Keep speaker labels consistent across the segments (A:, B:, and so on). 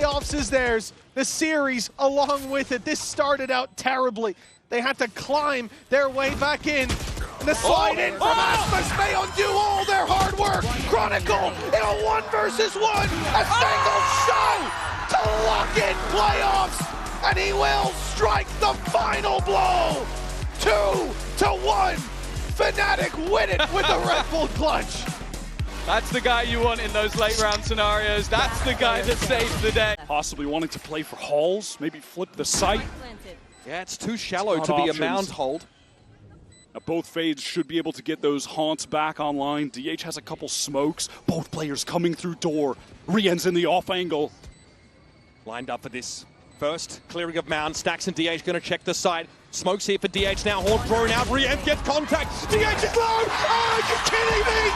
A: playoffs is theirs. The series along with it. This started out terribly. They had to climb their way back in. And the slide in from Aspas may undo all their hard work. Chronicle in a 1 versus 1. A single shot to lock in playoffs. And he will strike the final blow. 2-1. Fnatic win it with the Red Bull clutch.
B: That's the guy you want in those late round scenarios. That's the guy that saves the day.
C: Possibly wanting to play for halls, maybe flip the site.
D: Yeah, it's too shallow to be a mound hold.
C: Now both fades should be able to get those haunts back online. DH has a couple smokes. Both players coming through door. Rien's in the off angle.
D: Lined up for this first clearing of mound. Stacks and DH going to check the side. Smokes here for DH now. Horn thrown out. Rien gets contact. DH is low. Oh, are you kidding me?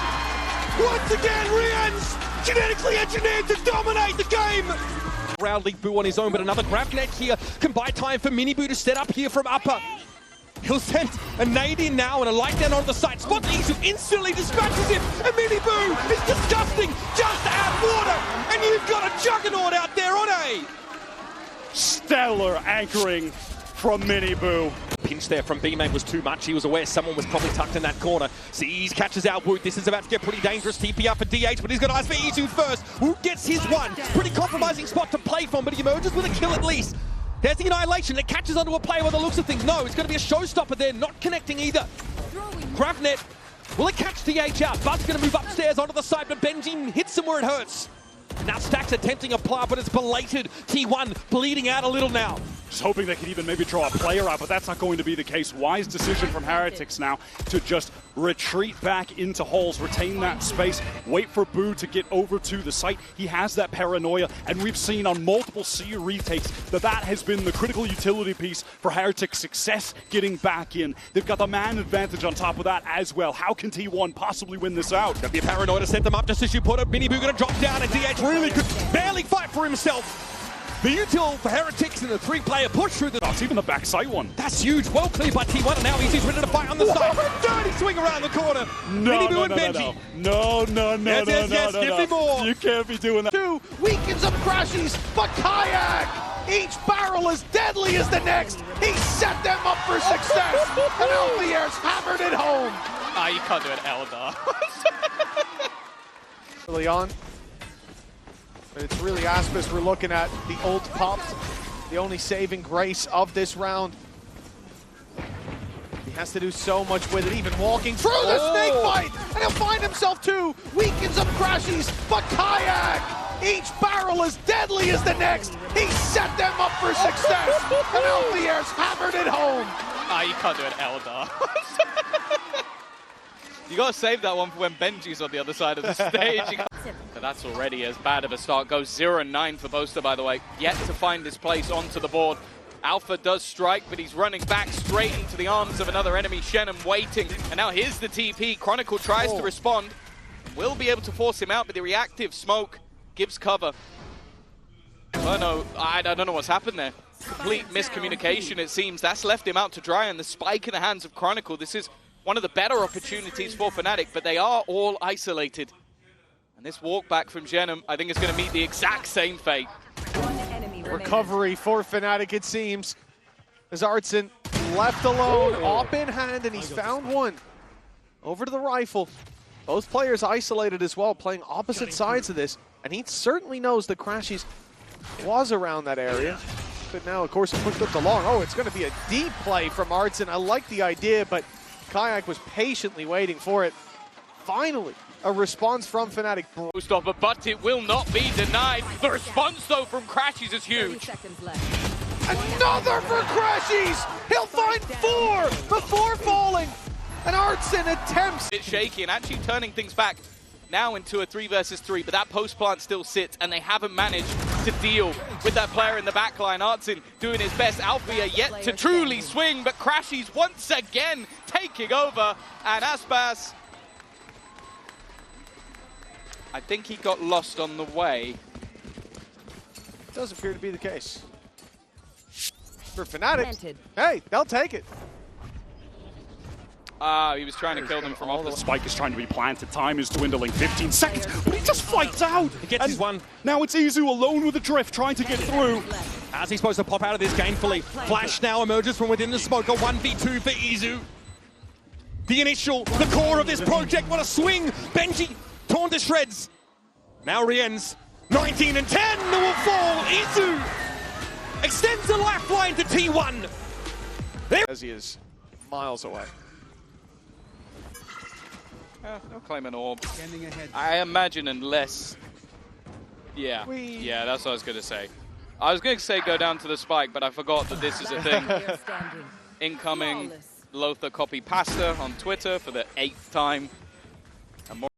D: Once again, Rien's genetically engineered to dominate the game. Round League Boo on his own, but another grab net here can buy time for Miniboo to set up here from upper. He'll send a nade in now and a light down on the side. Spots Isu instantly dispatches him. And Miniboo is disgusting. Just add water, and you've got a juggernaut out there on A.
C: Stellar anchoring from Miniboo.
D: Pinch there from B-Mate was too much. He was aware someone was probably tucked in that corner. Sees, catches out Woot. This is about to get pretty dangerous. TP up for DH, but he's got eyes for Isu first. Woot gets his one. Pretty compromising spot to play from, but he emerges with a kill at least. There's the Annihilation. It catches onto a player by the looks of things. No, it's going to be a showstopper there. Not connecting either. Gravnet. Will it catch DH out? Bud's going to move upstairs onto the side, but Benji hits him where it hurts. Now Stacks attempting a plant, but it's belated. T1 bleeding out a little now.
C: Just hoping they could even maybe draw a player out, but that's not going to be the case. Wise decision from Heretics now to just retreat back into halls, retain that space, wait for Boo to get over to the site. He has that paranoia, and we've seen on multiple C retakes that that has been the critical utility piece for Heretics' success getting back in. They've got the man advantage on top of that as well. How can T1 possibly win this out?
D: Gonna be a paranoia to set them up just as you put it. Miniboo gonna drop down, and DH really could barely fight for himself. The util for Heretics in the 3-player push through the...
C: Oh, it's even the backside one.
D: That's huge. Well cleared by T1, and now he's ready to fight on the side. Dirty swing around the corner. Miniboo and Benji.
C: No.
D: Yes, give me more.
C: You can't be doing that.
A: 2 weakens of Crashies, but Kayak! Each barrel as deadly as the next. He set them up for success. And Alvier's hammered it home.
B: Ah, you can't do an Eldar.
A: Early on. But it's really Aspas we're looking at. The ult popped. The only saving grace of this round. He has to do so much with it, even walking through the snake fight. And he'll find himself 2 weakens of Crashies, but Kayak! Each barrel as deadly as the next. He set them up for success. And Alvier's hammered it home.
B: Ah, you can't do an Eldar. You gotta save that one for when Benji's on the other side of the stage. But that's already as bad of a start. Goes 0-9 for Boaster, by the way. Yet to find his place onto the board. Alpha does strike, but he's running back straight into the arms of another enemy. Shannon waiting. And now here's the TP. Chronicle tries to respond. Will be able to force him out, but the reactive smoke gives cover. Oh no, I don't know what's happened there. Complete miscommunication, it seems. That's left him out to dry, and the spike in the hands of Chronicle. This is one of the better opportunities for Fnatic, but they are all isolated. And this walk back from Genom, I think, is going to meet the exact same fate.
A: Recovery for Fnatic, it seems. As Artson left alone, op in hand, and he's found one. Over to the rifle. Both players isolated as well, playing opposite sides of this. And he certainly knows that Crashies was around that area. But now, of course, it pushed up the long. Oh, it's going to be a deep play from Artson. I like the idea, but Kayak was patiently waiting for it. Finally, a response from Fnatic.
B: Stopper, but it will not be denied. The response, though, from Crashies is huge.
A: Another for Crashies! He'll find 4 before falling. And Artson attempts.
B: It's shaky and actually turning things back now into a 3 versus 3, but that post plant still sits, and they haven't managed to deal with that player in the backline. Artson doing his best. Alfia yet to truly swing, but Crashies once again taking over, and Aspas, I think he got lost on the way.
A: Does appear to be the case. For Fnatic, hey, they'll take it.
B: Ah, he was trying to kill them from off the
C: Spike is trying to be planted. Time is dwindling. 15 seconds, but he just fights out.
D: He gets his one.
C: Now it's Izu alone with the drift, trying to get through.
D: As he's supposed to pop out of this gainfully. Flash now emerges from within the smoke. A 1v2 for Izu. The initial, the core of this project. What a swing. Benji torn to shreds. Now Rien's 19 and 10 will fall. Izu extends the lifeline to T1.
A: As he is miles away.
B: They'll claim an orb. I imagine unless... Yeah, that's what I was going to say. I was going to say go down to the spike, but I forgot that this is a thing. Incoming Lothar copy pasta on Twitter for the 8th time.